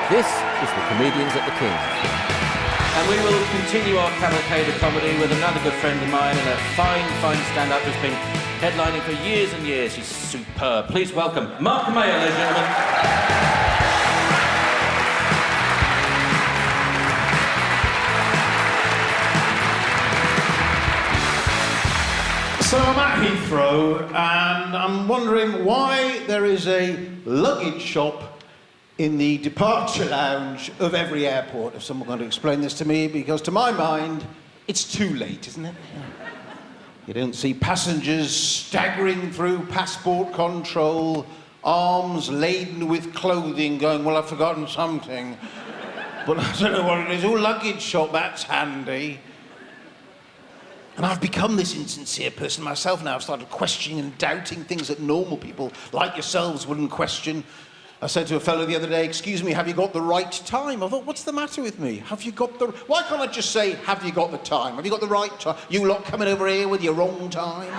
This is the Comedians at the King's. And we will continue our cavalcade of comedy with another good friend of mine and a fine stand-up who's been headlining for years and years. He's superb. Please welcome Maier, ladies and gentlemen. So I'm at Heathrow and I'm wondering why there is a luggage shop in the departure lounge of every airport. If someone can explain this to me, because to my mind, it's too late, isn't it? You don't see passengers staggering through passport control, arms laden with clothing, going, well, I've forgotten something. But I don't know what it is. Oh, luggage shop, that's handy. And I've become this insincere person myself now. I've started questioning and doubting things that normal people like yourselves wouldn't question. I said to a fellow the other day, excuse me, have you got the right time? I thought, what's the matter with me? Have you got the... Why can't I just say, have you got the time? Have you got the right time? You lot coming over here with your wrong times?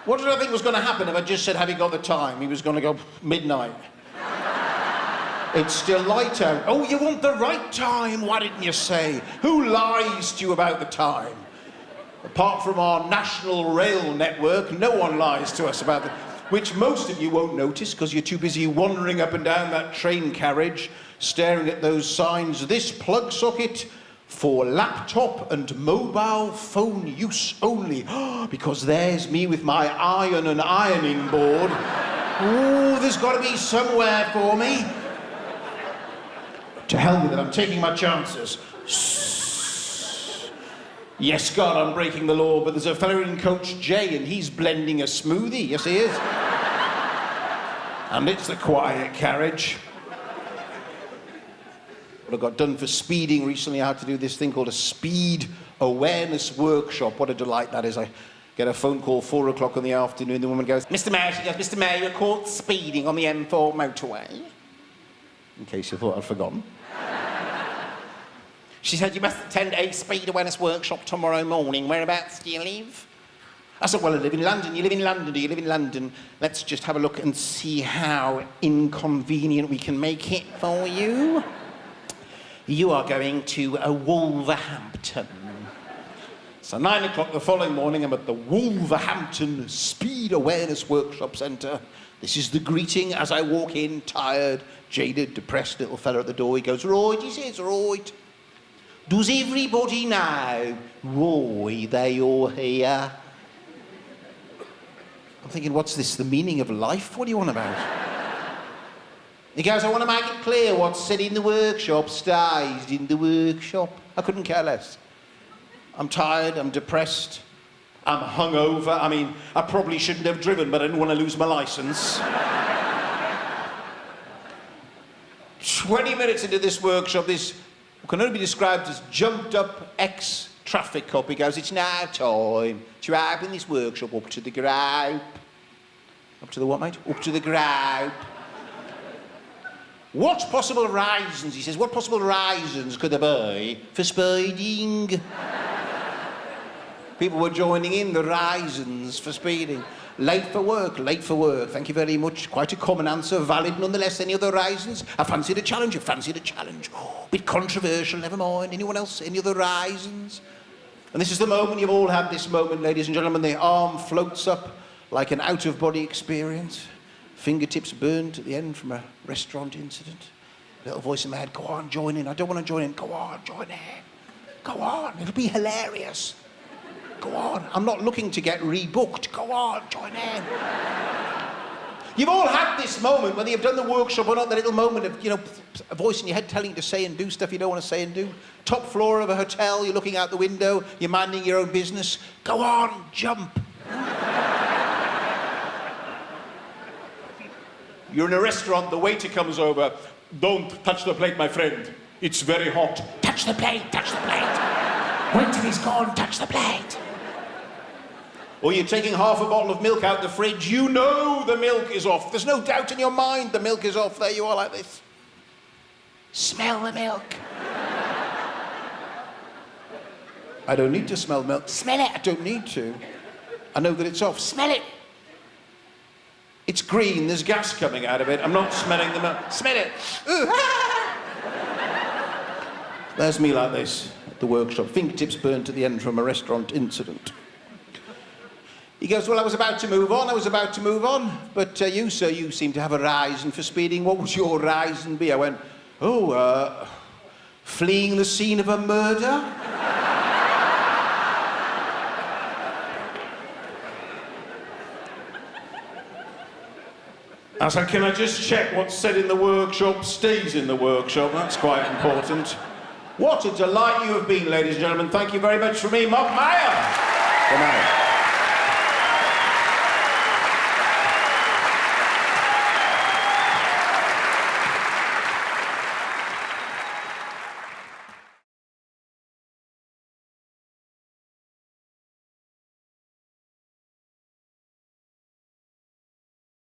What did I think was going to happen if I just said, have you got the time? He was going to go, midnight. It's still light out. Oh, you want the right time? Why didn't you say? Who lies to you about the time? Apart from our national rail network, no one lies to us about it. Which most of you won't notice because you're too busy wandering up and down that train carriage, staring at those signs. This plug socket for laptop and mobile phone use only. Because there's me with my iron and ironing board. Oh, there's got to be somewhere for me. To hell with it, I'm taking my chances. Yes, God, I'm breaking the law, but there's a fellow in Coach J and he's blending a smoothie. Yes, he is. And it's the quiet carriage. What I got done for speeding recently, I had to do this thing called a speed awareness workshop. What a delight that is. I get a phone call 4 o'clock in the afternoon. The woman goes, Mr. Mayor, she goes, Mr. Mayor, you're caught speeding on the M4 motorway. In case you thought I'd forgotten. She said, you must attend a speed awareness workshop tomorrow morning. Whereabouts do you live? I said, well, I live in London. You live in London? Do you live in London? Let's just have a look and see how inconvenient we can make it for you. You are going to Wolverhampton. So 9 o'clock the following morning, I'm at the Wolverhampton Speed Awareness Workshop Centre. This is the greeting as I walk in, tired, jaded, depressed little fella at the door. He goes, right, he says, right. Does everybody know why they are here? I'm thinking, what's this, the meaning of life? What do you want about? He goes, I want to make it clear what's said in the workshop stays in the workshop. I couldn't care less. I'm tired, I'm depressed, I'm hungover. I mean, I probably shouldn't have driven, but I didn't want to lose my licence. 20 minutes into this workshop, this can only be described as jumped up ex-traffic cop. He goes, it's now time to open this workshop up to the group. Up to the what, mate? Up to the group. What possible reasons, he says, what possible reasons could there be for speeding? People were joining in, the reasons for speeding. Late for work, thank you very much. Quite a common answer, valid nonetheless. Any other reasons? I fancied a challenge, Oh, bit controversial, never mind. Anyone else? Any other reasons? And this is the moment, you've all had this moment, ladies and gentlemen. The arm floats up like an out-of-body experience. Fingertips burned at the end from a restaurant incident. Little voice in my head, go on, join in. I don't want to join in. Go on, join in. Go on, it'll be hilarious. Go on, I'm not looking to get rebooked. Go on, join in. You've all had this moment, whether you've done the workshop or not, the little moment of, you know, a voice in your head telling you to say and do stuff you don't want to say and do. Top floor of a hotel, you're looking out the window, you're minding your own business. Go on, jump. You're in a restaurant, the waiter comes over. Don't touch the plate, my friend. It's very hot. Touch the plate, touch the plate. Wait till he's gone, touch the plate. Or you're taking half a bottle of milk out the fridge. You know the milk is off. There's no doubt in your mind the milk is off. There you are like this. Smell the milk. I don't need to smell milk. Smell it. I don't need to. I know that it's off. Smell it. It's green, there's gas coming out of it. I'm not smelling the milk. Smell it! There's me like this at the workshop, fingertips burnt at the end from a restaurant incident. He goes, well, I was about to move on, but you, sir, you seem to have a reason for speeding. What would your reason be? I went, fleeing the scene of a murder? I said, can I just check what's said in the workshop stays in the workshop? That's quite important. What a delight you have been, ladies and gentlemen. Thank you very much from me, Mark Maier. Good night.